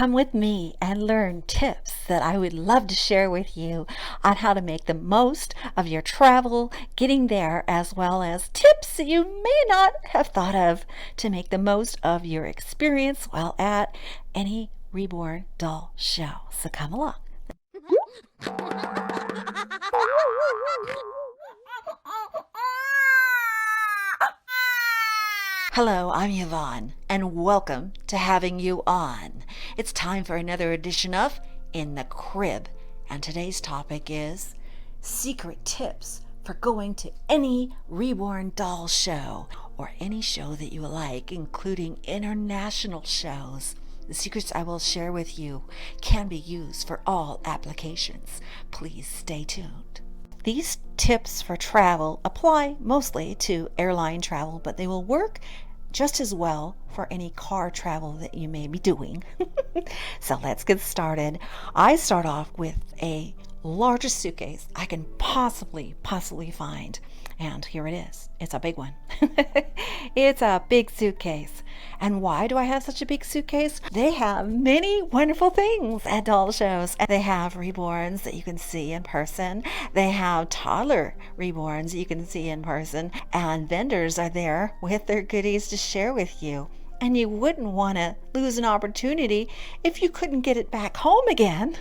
come with me and learn tips that I would love to share with you on how to make the most of your travel, getting there, as well as tips that you may not have thought of to make the most of your experience while at any Reborn Doll Show. So come along. Hello, I'm Yvonne, and welcome to Having You On. It's time for another edition of In the Crib, and today's topic is secret tips for going to any Reborn Doll Show or any show that you like, including international shows. The secrets I will share with you can be used for all applications. Please stay tuned. These tips for travel apply mostly to airline travel, but they will work just as well for any car travel that you may be doing. So let's get started. I start off with a largest suitcase I can possibly find. And here it is. It's a big one. It's a big suitcase. And why do I have such a big suitcase? They have many wonderful things at doll shows. They have reborns that you can see in person. They have toddler reborns that you can see in person. And vendors are there with their goodies to share with you. And you wouldn't want to lose an opportunity if you couldn't get it back home again.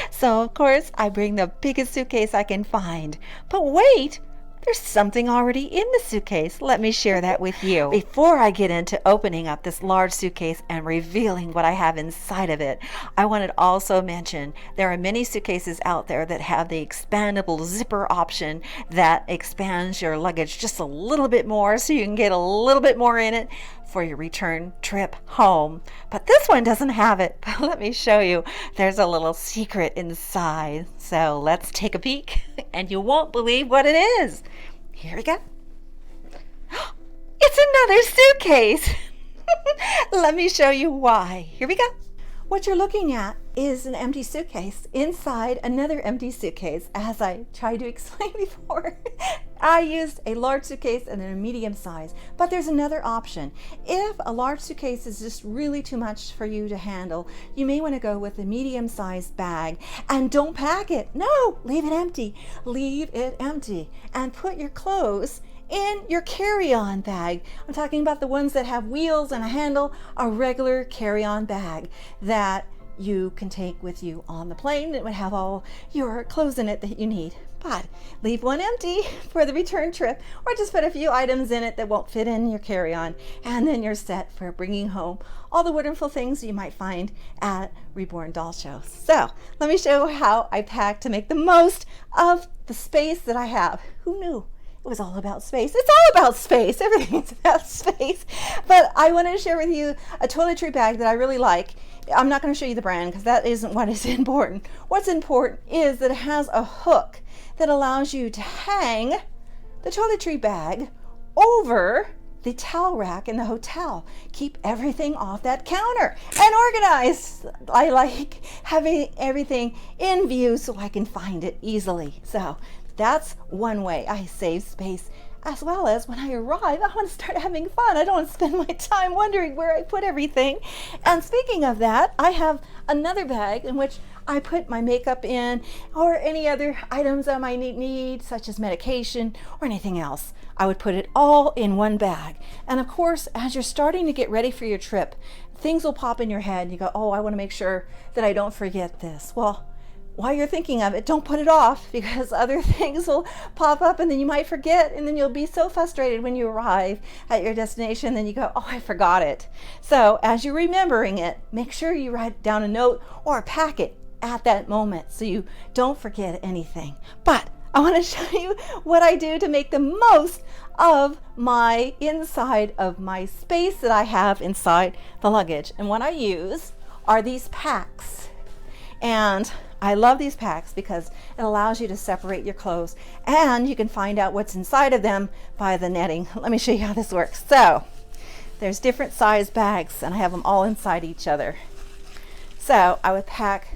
So, of course, I bring the biggest suitcase I can find. But wait! There's something already in the suitcase. Let me share that with you. Before I get into opening up this large suitcase and revealing what I have inside of it, I wanted to also mention there are many suitcases out there that have the expandable zipper option that expands your luggage just a little bit more so you can get a little bit more in it for your return trip home. But this one doesn't have it. But let me show you. There's a little secret inside. So let's take a peek and you won't believe what it is. Here we go. It's another suitcase. Let me show you why. Here we go. What you're looking at is an empty suitcase inside another empty suitcase. As I tried to explain before, I used a large suitcase and a medium size, but there's another option. If a large suitcase is just really too much for you to handle, you may want to go with a medium sized bag, and don't pack it. No, leave it empty. Leave it empty and put your clothes in your carry-on bag. I'm talking about the ones that have wheels and a handle, a regular carry-on bag that you can take with you on the plane. It would have all your clothes in it that you need. But leave one empty for the return trip, or just put a few items in it that won't fit in your carry-on, and then you're set for bringing home all the wonderful things you might find at Reborn Doll Shows. So let me show you how I pack to make the most of the space that I have. Who knew it was all about space? It's all about space. Everything's about space. But I wanted to share with you a toiletry bag that I really like. I'm not going to show you the brand because that isn't what is important. What's important is that it has a hook that allows you to hang the toiletry bag over the towel rack in the hotel. Keep everything off that counter and organized. I like having everything in view so I can find it easily. So that's one way I save space, as well as when I arrive, I want to start having fun. I don't want to spend my time wondering where I put everything. And speaking of that, I have another bag in which I put my makeup in, or any other items I might need, such as medication or anything else. I would put it all in one bag. And of course, as you're starting to get ready for your trip, things will pop in your head and you go, oh, I want to make sure that I don't forget this. Well, while you're thinking of it, don't put it off, because other things will pop up and then you might forget, and then you'll be so frustrated when you arrive at your destination, then you go, oh, I forgot it. So as you're remembering it, make sure you write down a note or pack it at that moment so you don't forget anything. But I want to show you what I do to make the most of my inside of my space that I have inside the luggage. And what I use are these packs. And I love these packs because it allows you to separate your clothes, and you can find out what's inside of them by the netting. Let me show you how this works. So there's different size bags, and I have them all inside each other. So I would pack,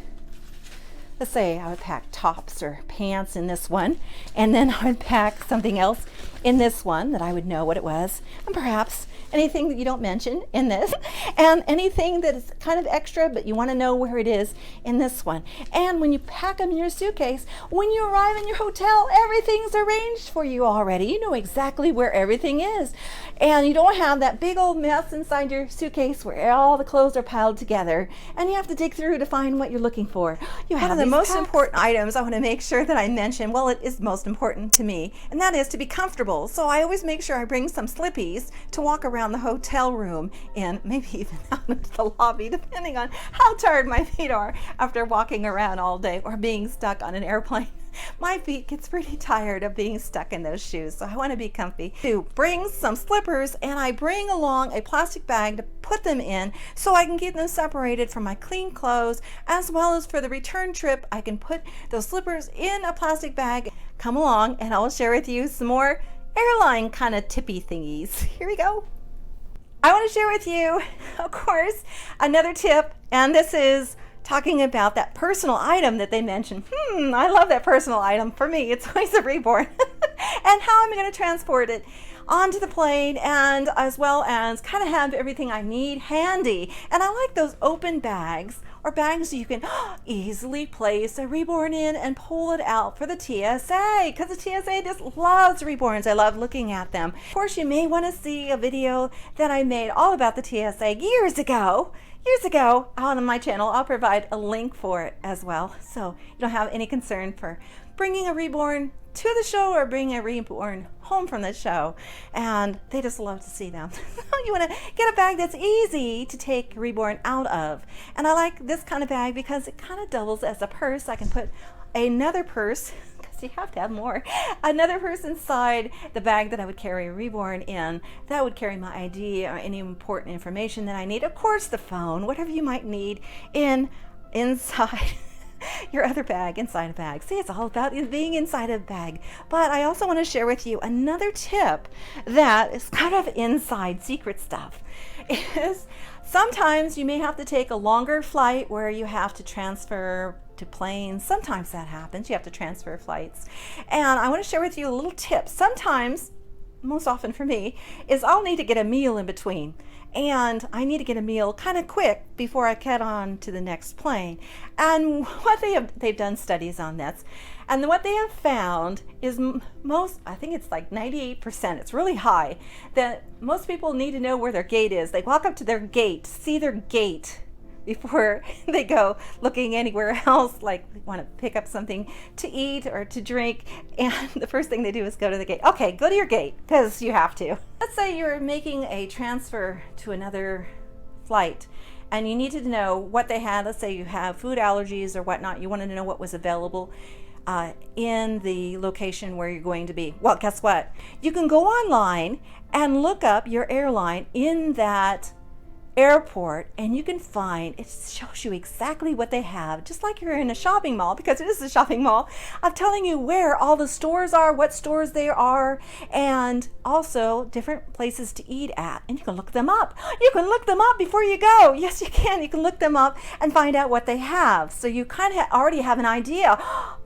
let's say I would pack tops or pants in this one, and then I would pack something else in this one that I would know what it was, and perhaps anything that you don't mention in this, and anything that is kind of extra but you want to know where it is in this one. And when you pack them in your suitcase, when you arrive in your hotel, everything's arranged for you already. You know exactly where everything is, and you don't have that big old mess inside your suitcase where all the clothes are piled together and you have to dig through to find what you're looking for. You have one of the most important items I want to make sure that I mention, well, it is most important to me, and that is to be comfortable. So I always make sure I bring some slippies to walk around the hotel room in, maybe even out into the lobby, depending on how tired my feet are after walking around all day or being stuck on an airplane. My feet gets pretty tired of being stuck in those shoes, so I want to be comfy. To bring some slippers, and I bring along a plastic bag to put them in so I can keep them separated from my clean clothes, as well as for the return trip I can put those slippers in a plastic bag. Come along and I'll share with you some more airline kind of tippy thingies. Here we go. I want to share with you, of course, another tip, and this is talking about that personal item that they mentioned. I love that personal item. For me, it's always a Reborn. And how am I going to transport it onto the plane, and as well as kind of have everything I need handy. And I like those open bags, or bags you can easily place a Reborn in and pull it out for the TSA, because the TSA just loves Reborns. I love looking at them. Of course, you may want to see a video that I made all about the TSA years ago on my channel. I'll provide a link for it as well, so you don't have any concern for bringing a Reborn to the show or bringing a Reborn home from the show, and they just love to see them. You want to get a bag that's easy to take Reborn out of, and I like this kind of bag because it kind of doubles as a purse. I can put another purse, you have to have more, another purse inside the bag that I would carry a Reborn in, that would carry my ID or any important information that I need, of course the phone, whatever you might need inside your other bag, inside a bag. See, it's all about being inside a bag. But I also want to share with you another tip that is kind of inside secret stuff. Is sometimes you may have to take a longer flight where you have to transfer to planes. Sometimes that happens. You have to transfer flights. And I want to share with you a little tip. Sometimes, most often for me, is I'll need to get a meal in between. And I need to get a meal kind of quick before I get on to the next plane. And what they've done studies on this, and what they have found is I think it's like 98%, it's really high, that most people need to know where their gate is. They walk up to their gate, see their gate before they go looking anywhere else, like they want to pick up something to eat or to drink, and the first thing they do is go to the gate. Okay, go to your gate, because you have to. Let's say you're making a transfer to another flight and you need to know what they have. Let's say you have food allergies or whatnot. You wanted to know what was available in the location where you're going to be. Well, guess what? You can go online and look up your airline in that airport, and you can find, it shows you exactly what they have, just like you're in a shopping mall, because it is a shopping mall, of telling you where all the stores are, what stores they are, and also different places to eat at. And you can look them up. You can look them up before you go. Yes, you can. You can look them up and find out what they have. So you kind of already have an idea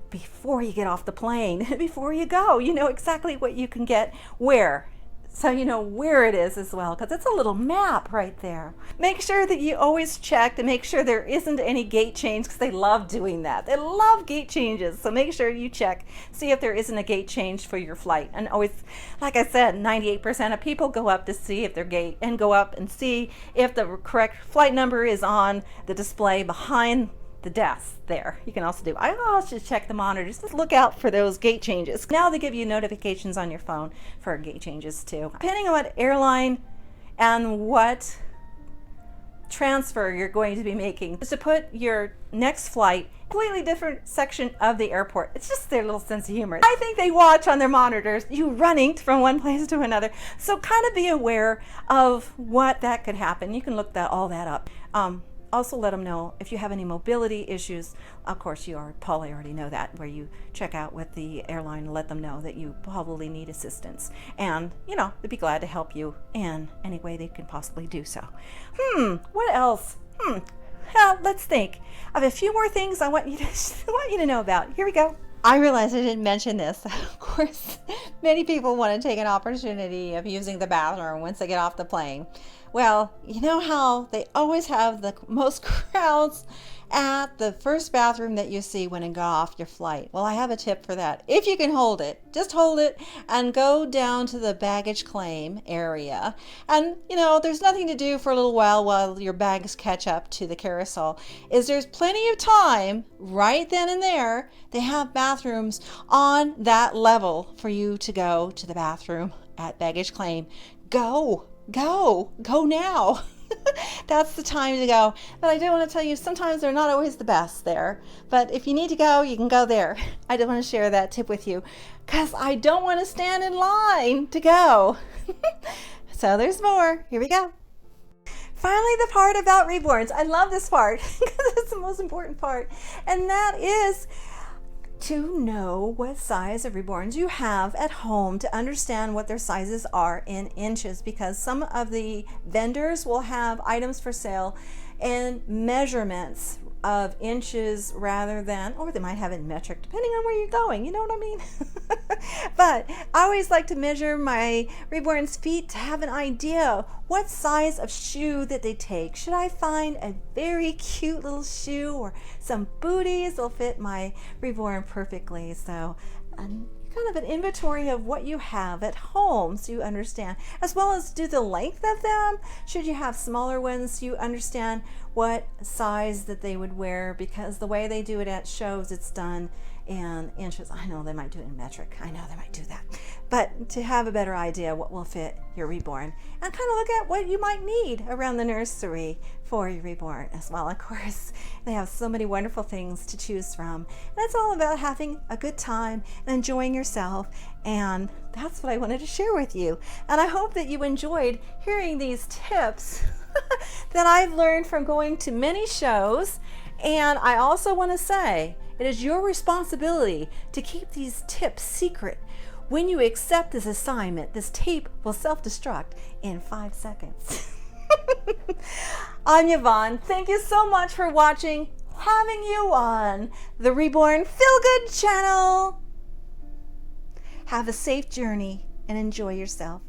before you get off the plane, before you go. You know exactly what you can get where. So you know where it is as well, because it's a little map right there. Make sure that you always check to make sure there isn't any gate change, because they love doing that. They love gate changes. So make sure you check, see if there isn't a gate change for your flight. And always, like I said, 98% of people go up to see if their gate, and go up and see if the correct flight number is on the display behind the desk there. You can also do, I also check the monitors. Just look out for those gate changes. Now they give you notifications on your phone for gate changes too. Depending on what airline and what transfer you're going to be making, is to put your next flight completely different section of the airport. It's just their little sense of humor. I think they watch on their monitors you running from one place to another. So kind of be aware of what that could happen. You can look all that up. Also let them know if you have any mobility issues. Of course, you probably already know that, where you check out with the airline and let them know that you probably need assistance. And, you know, they'd be glad to help you in any way they can possibly do so. What else? Well, let's think of a few more things I want you to know about. Here we go. I realized I didn't mention this. Of course, many people want to take an opportunity of using the bathroom once they get off the plane. Well, you know how they always have the most crowds at the first bathroom that you see when you go off your flight? Well, I have a tip for that. If you can hold it, just hold it and go down to the baggage claim area. And, there's nothing to do for a little while your bags catch up to the carousel. There's plenty of time right then and there. They have bathrooms on that level for you to go to the bathroom at baggage claim. Go now. That's the time to go. But I do want to tell you, sometimes they're not always the best there. But if you need to go, you can go there. I do want to share that tip with you because I don't want to stand in line to go. So there's more. Here we go. Finally, the part about reborns. I love this part because it's the most important part. And that is to know what size of reborns you have at home, to understand what their sizes are in inches, because some of the vendors will have items for sale in measurements of inches rather than, or they might have it in metric, depending on where you're going, you know what I mean? But I always like to measure my reborn's feet to have an idea what size of shoe that they take. Should I find a very cute little shoe or some booties that'll fit my reborn perfectly? So kind of an inventory of what you have at home so you understand, as well as do the length of them. Should you have smaller ones, you understand what size that they would wear, because the way they do it at shows, it's done in inches. I know they might do it in metric. I know they might do that. But to have a better idea what will fit your reborn, and kind of look at what you might need around the nursery for your reborn as well. Of course, they have so many wonderful things to choose from. And it's all about having a good time and enjoying yourself. And that's what I wanted to share with you. And I hope that you enjoyed hearing these tips that I've learned from going to many shows. And I also want to say, it is your responsibility to keep these tips secret. When you accept this assignment, this tape will self-destruct in 5 seconds. I'm Yvonne. Thank you so much for watching, having you on the Reborn Feel Good channel. Have a safe journey and enjoy yourself.